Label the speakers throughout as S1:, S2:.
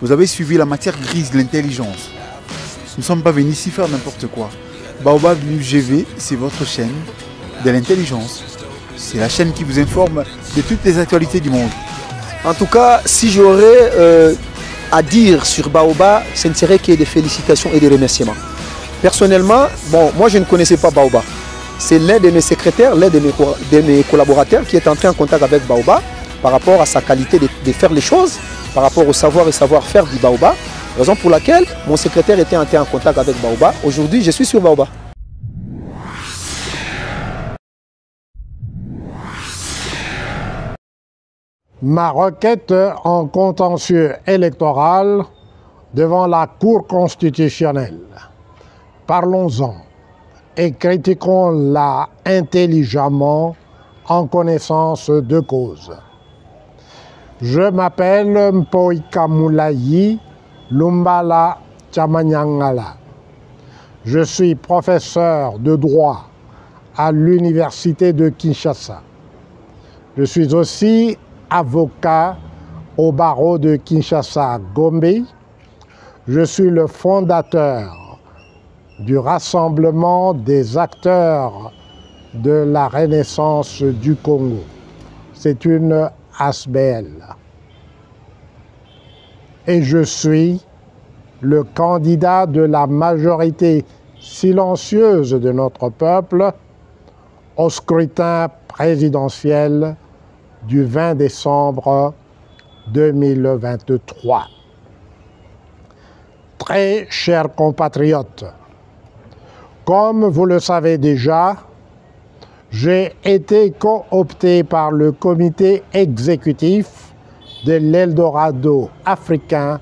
S1: Vous avez suivi la matière grise de l'intelligence. Nous ne sommes pas venus ici faire n'importe quoi. Baobab UGV, c'est votre chaîne de l'intelligence. C'est la chaîne qui vous informe de toutes les actualités du monde.
S2: En tout cas, si j'aurais à dire sur Baobab, ce ne serait que des félicitations et des remerciements. Personnellement, bon, moi je ne connaissais pas Baobab. C'est l'un de mes secrétaires, l'un de mes collaborateurs qui est entré en contact avec Baobab par rapport à sa qualité de faire les choses, par rapport au savoir et savoir-faire du Baobab. Raison pour laquelle mon secrétaire était entré en contact avec Baobab. Aujourd'hui, je suis sur Baobab.
S3: Ma requête en contentieux électoral devant la Cour constitutionnelle. Parlons-en et critiquons-la intelligemment en connaissance de cause. Je m'appelle Mpoika Moulayi Lumbala Tchamanyangala. Je suis professeur de droit à l'université de Kinshasa. Je suis aussi avocat au barreau de Kinshasa-Gombe. Je suis le fondateur du Rassemblement des acteurs de la Renaissance du Congo. C'est une ASBL. Et je suis le candidat de la majorité silencieuse de notre peuple au scrutin présidentiel du 20 décembre 2023. Très chers compatriotes, comme vous le savez déjà, j'ai été coopté par le comité exécutif de l'Eldorado africain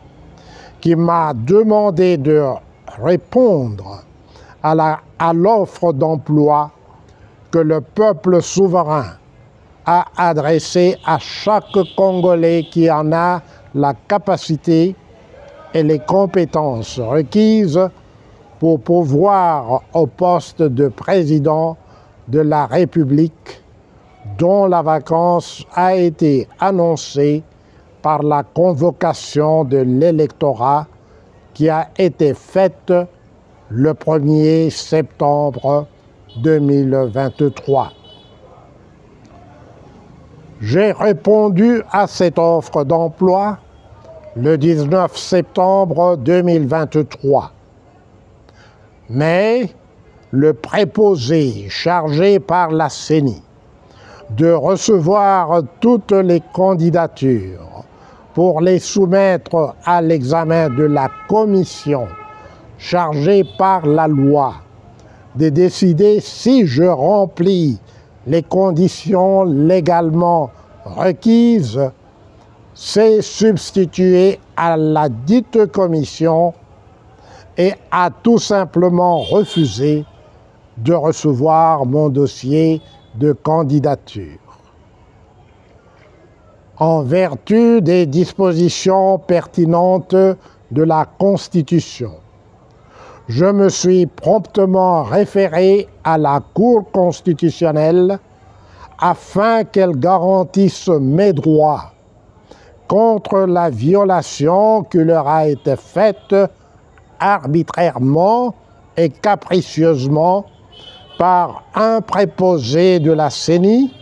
S3: qui m'a demandé de répondre à l'offre d'emploi que le peuple souverain a adressée à chaque Congolais qui en a la capacité et les compétences requises pour pourvoir au poste de président de la République dont la vacance a été annoncée par la convocation de l'électorat qui a été faite le 1er septembre 2023. J'ai répondu à cette offre d'emploi le 19 septembre 2023. Mais le préposé chargé par la CENI de recevoir toutes les candidatures pour les soumettre à l'examen de la commission chargée par la loi de décider si je remplis les conditions légalement requises, s'est substitué à la dite commission et a tout simplement refusé de recevoir mon dossier de candidature. En vertu des dispositions pertinentes de la Constitution, je me suis promptement référé à la Cour constitutionnelle afin qu'elle garantisse mes droits contre la violation qui leur a été faite arbitrairement et capricieusement par un préposé de la CENI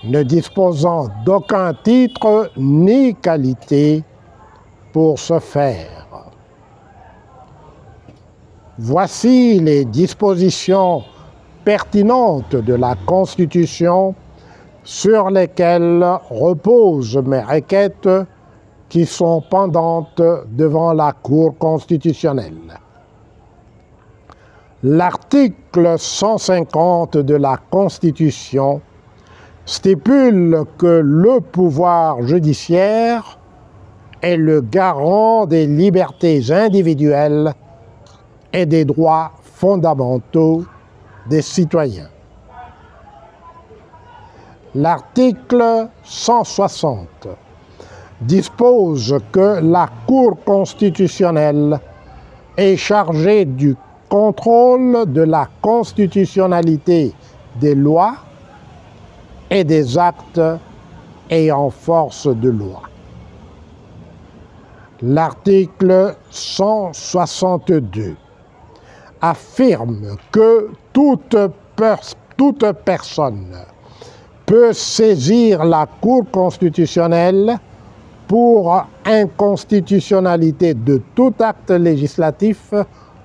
S3: ne disposant d'aucun titre ni qualité pour ce faire. Voici les dispositions pertinentes de la Constitution sur lesquelles reposent mes requêtes qui sont pendantes devant la Cour constitutionnelle. L'article 150 de la Constitution stipule que le pouvoir judiciaire est le garant des libertés individuelles et des droits fondamentaux des citoyens. L'article 160 dispose que la Cour constitutionnelle est chargée du contrôle de la constitutionnalité des lois et des actes ayant force de loi. L'article 162 affirme que toute personne peut saisir la Cour constitutionnelle pour inconstitutionnalité de tout acte législatif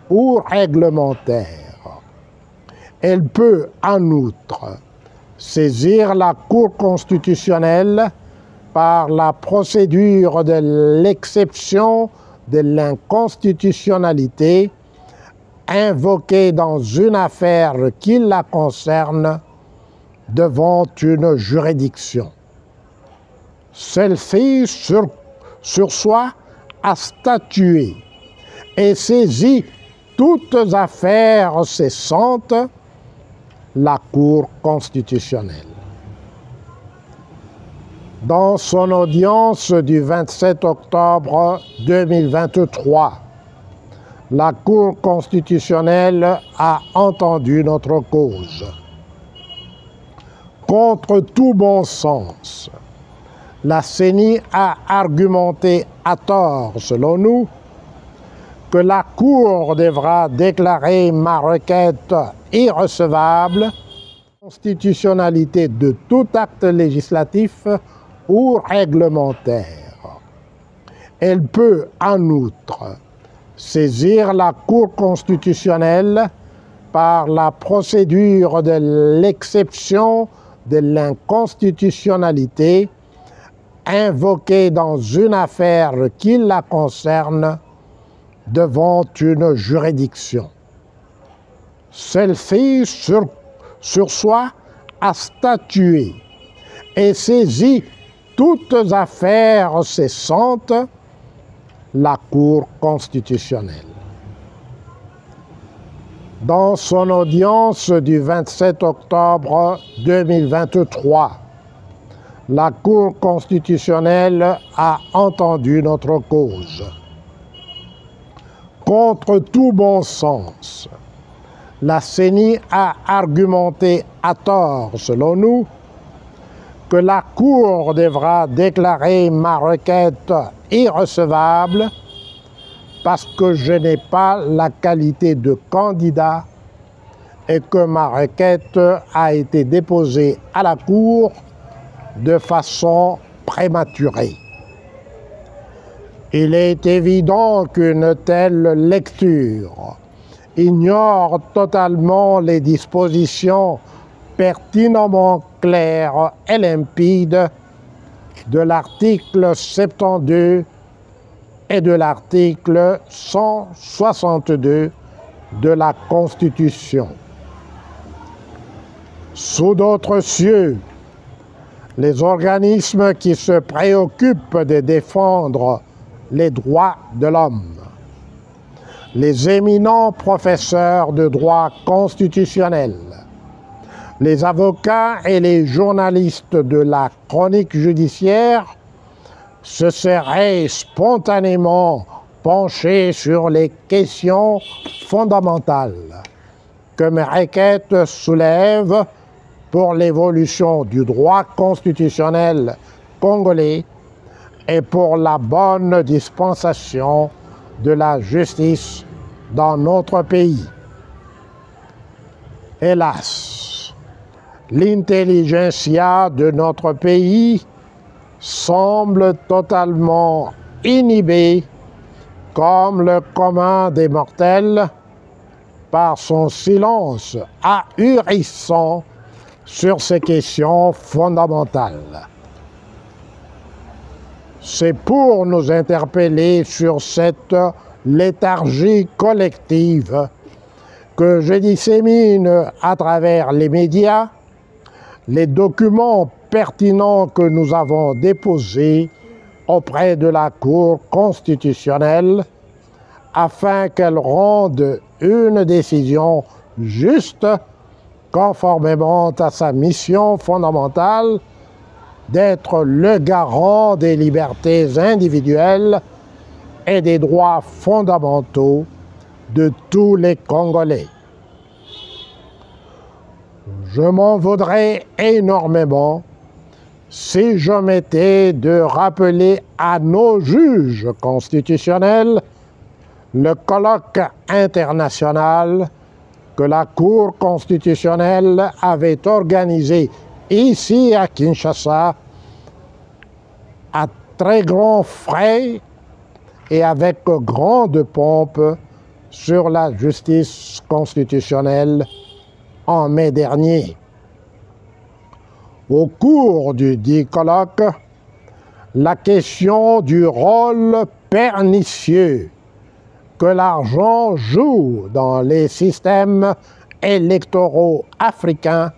S3: ou réglementaire. Elle peut en outre saisir la Cour constitutionnelle par la procédure de l'exception de l'inconstitutionnalité invoquée dans une affaire qui la concerne devant une juridiction. Celle-ci sursoit à statuer et saisit toutes affaires cessantes la Cour constitutionnelle. Dans son audience du 27 octobre 2023, la Cour constitutionnelle a entendu notre cause. Contre tout bon sens, la CENI a argumenté à tort, selon nous, que la Cour devra déclarer ma requête irrecevable, constitutionnalité de tout acte législatif ou réglementaire. Elle peut en outre saisir la Cour constitutionnelle par la procédure de l'exception de l'inconstitutionnalité invoquée dans une affaire qui la concerne devant une juridiction. Celle-ci sursoit à statuer et saisit toutes affaires cessantes la Cour constitutionnelle. Dans son audience du 27 octobre 2023, la Cour constitutionnelle a entendu notre cause. Contre tout bon sens, la CENI a argumenté à tort, selon nous, que la Cour devra déclarer ma requête irrecevable parce que je n'ai pas la qualité de candidat et que ma requête a été déposée à la Cour de façon prématurée. Il est évident qu'une telle lecture ignore totalement les dispositions pertinemment claires et limpides de l'article 72 et de l'article 162 de la Constitution. Sous d'autres cieux, les organismes qui se préoccupent de défendre les droits de l'homme, les éminents professeurs de droit constitutionnel, les avocats et les journalistes de la chronique judiciaire se seraient spontanément penchés sur les questions fondamentales que mes requêtes soulèvent pour l'évolution du droit constitutionnel congolais et pour la bonne dispensation de la justice dans notre pays. Hélas, l'intelligentsia de notre pays semble totalement inhibée, comme le commun des mortels, par son silence ahurissant sur ces questions fondamentales. C'est pour nous interpeller sur cette léthargie collective que je dissémine à travers les médias les documents pertinents que nous avons déposés auprès de la Cour constitutionnelle afin qu'elle rende une décision juste conformément à sa mission fondamentale d'être le garant des libertés individuelles et des droits fondamentaux de tous les Congolais. Je m'en voudrais énormément si je m'étais de rappeler à nos juges constitutionnels le colloque international que la Cour constitutionnelle avait organisé ici à Kinshasa à très grands frais et avec grande pompe sur la justice constitutionnelle en mai dernier. Au cours du dit colloque, la question du rôle pernicieux que l'argent joue dans les systèmes électoraux africains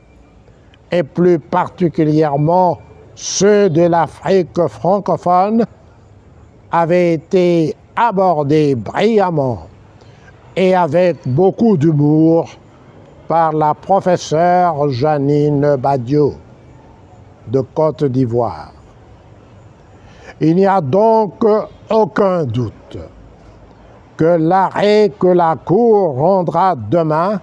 S3: et plus particulièrement ceux de l'Afrique francophone avait été abordée brillamment et avec beaucoup d'humour par la professeure Janine Badiou de Côte d'Ivoire. Il n'y a donc aucun doute que l'arrêt que la Cour rendra demain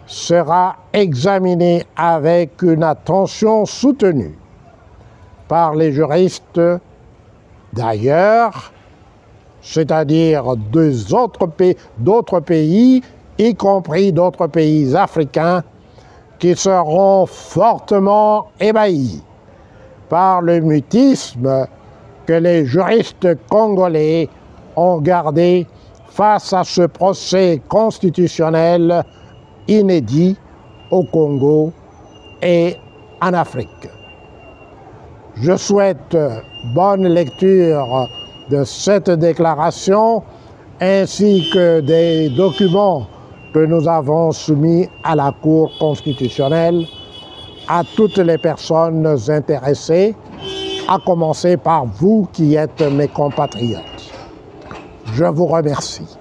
S3: sera examiné avec une attention soutenue par les juristes d'ailleurs, c'est-à-dire d'autres pays, y compris d'autres pays africains, qui seront fortement ébahis par le mutisme que les juristes congolais ont gardé face à ce procès constitutionnel inédit au Congo et en Afrique. Je souhaite bonne lecture de cette déclaration ainsi que des documents que nous avons soumis à la Cour constitutionnelle à toutes les personnes intéressées, à commencer par vous qui êtes mes compatriotes. Je vous remercie.